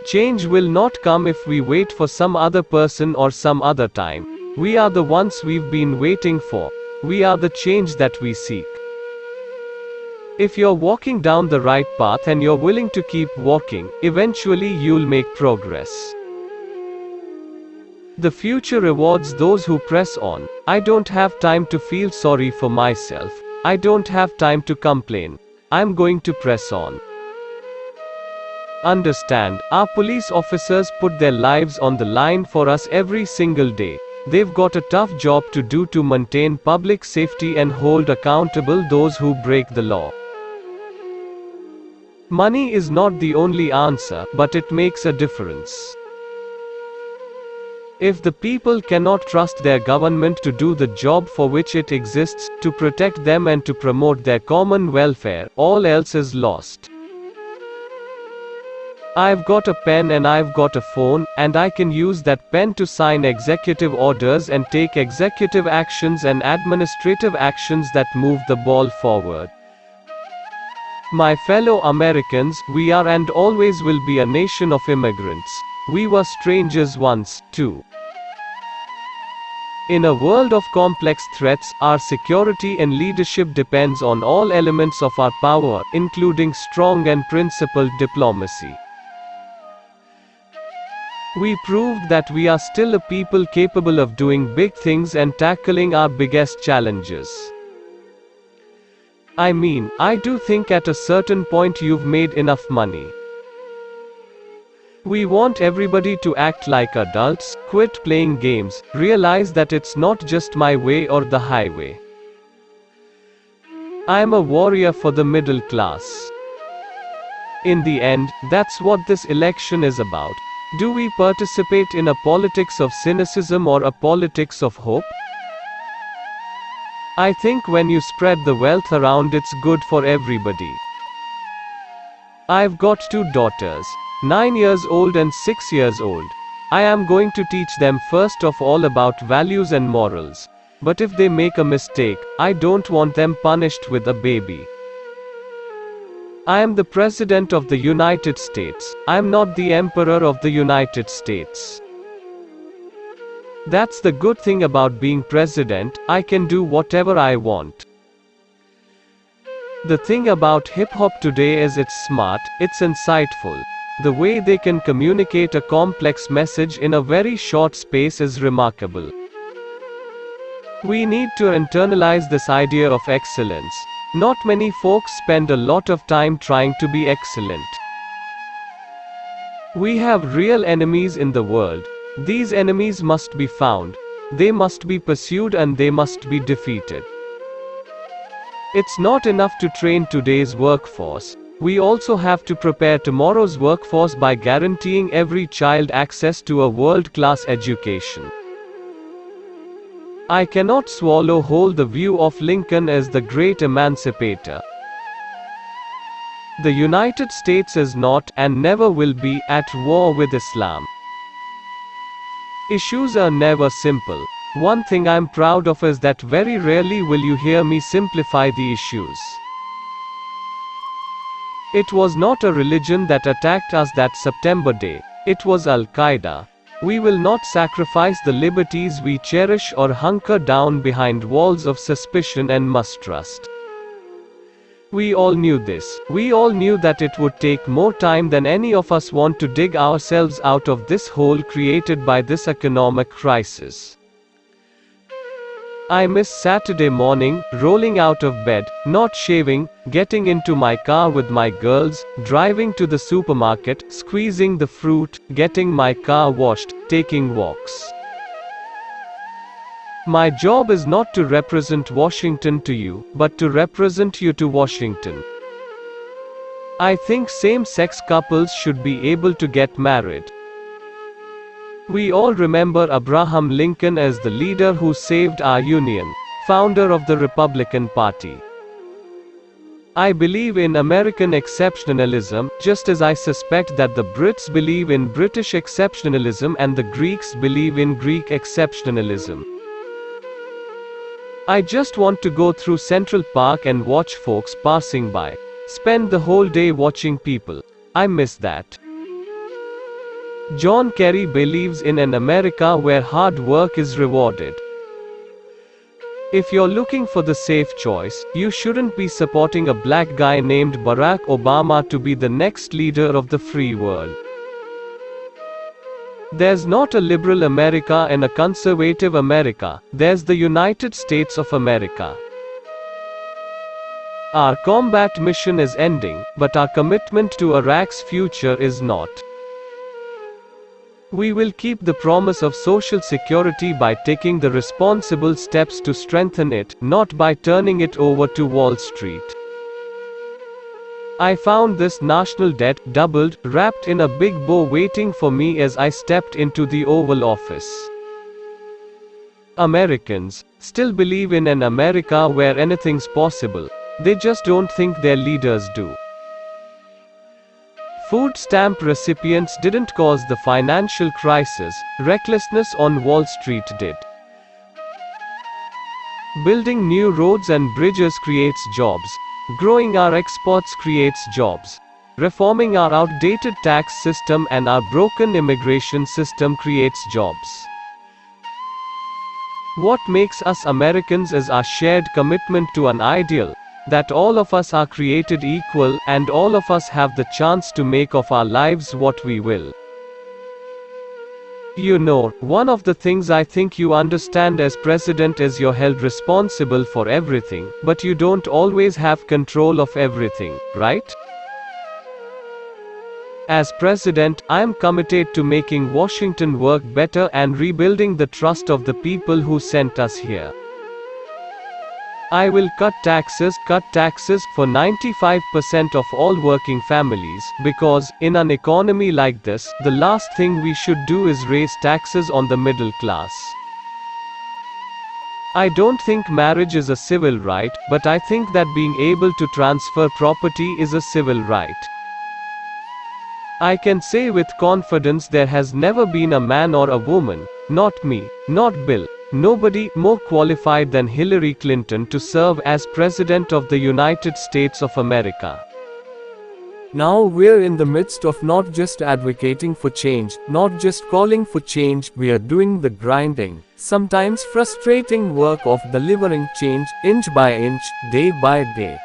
Change will not come if we wait for some other person or some other time. We are the ones we've been waiting for. We are the change that we seek. If you're walking down the right path and you're willing to keep walking, eventually you'll make progress. The future rewards those who press on. I don't have time to feel sorry for myself. I don't have time to complain. I'm going to press on. Understand, our police officers put their lives on the line for us every single day. They've got a tough job to do to maintain public safety and hold accountable those who break the law. Money is not the only answer, but it makes a difference. If the people cannot trust their government to do the job for which it exists, to protect them and to promote their common welfare, all else is lost. I've got a pen and I've got a phone, and I can use that pen to sign executive orders and take executive actions and administrative actions that move the ball forward. My fellow Americans, we are and always will be a nation of immigrants. We were strangers once, too. In a world of complex threats, our security and leadership depends on all elements of our power, including strong and principled diplomacy. We proved that we are still a people capable of doing big things and tackling our biggest challenges. I mean, I do think at a certain point you've made enough money. We want everybody to act like adults, quit playing games, realize that it's not just my way or the highway. I am a warrior for the middle class. In the end, that's what this election is about. Do we participate in a politics of cynicism or a politics of hope? I think when you spread the wealth around, it's good for everybody. I've got 2 daughters, 9 years old and 6 years old. I am going to teach them first of all about values and morals. But if they make a mistake, I don't want them punished with a baby. I am the President of the United States. I am not the Emperor of the United States. That's the good thing about being president, I can do whatever I want. The thing about hip-hop today is it's smart, it's insightful. The way they can communicate a complex message in a very short space is remarkable. We need to internalize this idea of excellence. Not many folks spend a lot of time trying to be excellent. We have real enemies in the world. These enemies must be found. They must be pursued and they must be defeated. It's not enough to train today's workforce. We also have to prepare tomorrow's workforce by guaranteeing every child access to a world-class education. I cannot swallow whole the view of Lincoln as the great emancipator. The United States is not, and never will be, at war with Islam. Issues are never simple. One thing I'm proud of is that very rarely will you hear me simplify the issues. It was not a religion that attacked us that September day. It was Al-Qaeda. We will not sacrifice the liberties we cherish or hunker down behind walls of suspicion and mistrust. We all knew this. We all knew that it would take more time than any of us want to dig ourselves out of this hole created by this economic crisis. I miss Saturday morning, rolling out of bed, not shaving, getting into my car with my girls, driving to the supermarket, squeezing the fruit, getting my car washed, taking walks. My job is not to represent Washington to you, but to represent you to Washington. I think same-sex couples should be able to get married. We all remember Abraham Lincoln as the leader who saved our Union, founder of the Republican Party. I believe in American exceptionalism, just as I suspect that the Brits believe in British exceptionalism and the Greeks believe in Greek exceptionalism. I just want to go through Central Park and watch folks passing by. Spend the whole day watching people. I miss that. John Kerry believes in an America where hard work is rewarded. If you're looking for the safe choice, you shouldn't be supporting a black guy named Barack Obama to be the next leader of the free world. There's not a liberal America and a conservative America, there's the United States of America. Our combat mission is ending, but our commitment to Iraq's future is not. We will keep the promise of social security by taking the responsible steps to strengthen it, not by turning it over to Wall Street. I found this national debt, doubled, wrapped in a big bow waiting for me as I stepped into the Oval Office. Americans still believe in an America where anything's possible. They just don't think their leaders do. Food stamp recipients didn't cause the financial crisis, recklessness on Wall Street did. Building new roads and bridges creates jobs. Growing our exports creates jobs. Reforming our outdated tax system and our broken immigration system creates jobs. What makes us Americans is our shared commitment to an ideal, that all of us are created equal, and all of us have the chance to make of our lives what we will. You know, one of the things I think you understand as president is you're held responsible for everything, but you don't always have control of everything, right? As president, I am committed to making Washington work better and rebuilding the trust of the people who sent us here. I will cut taxes for 95% of all working families, because, in an economy like this, the last thing we should do is raise taxes on the middle class. I don't think marriage is a civil right, but I think that being able to transfer property is a civil right. I can say with confidence there has never been a man or a woman, not me, not Bill, nobody more qualified than Hillary Clinton to serve as President of the United States of America. Now we're in the midst of not just advocating for change, not just calling for change, we are doing the grinding, sometimes frustrating work of delivering change, inch by inch, day by day.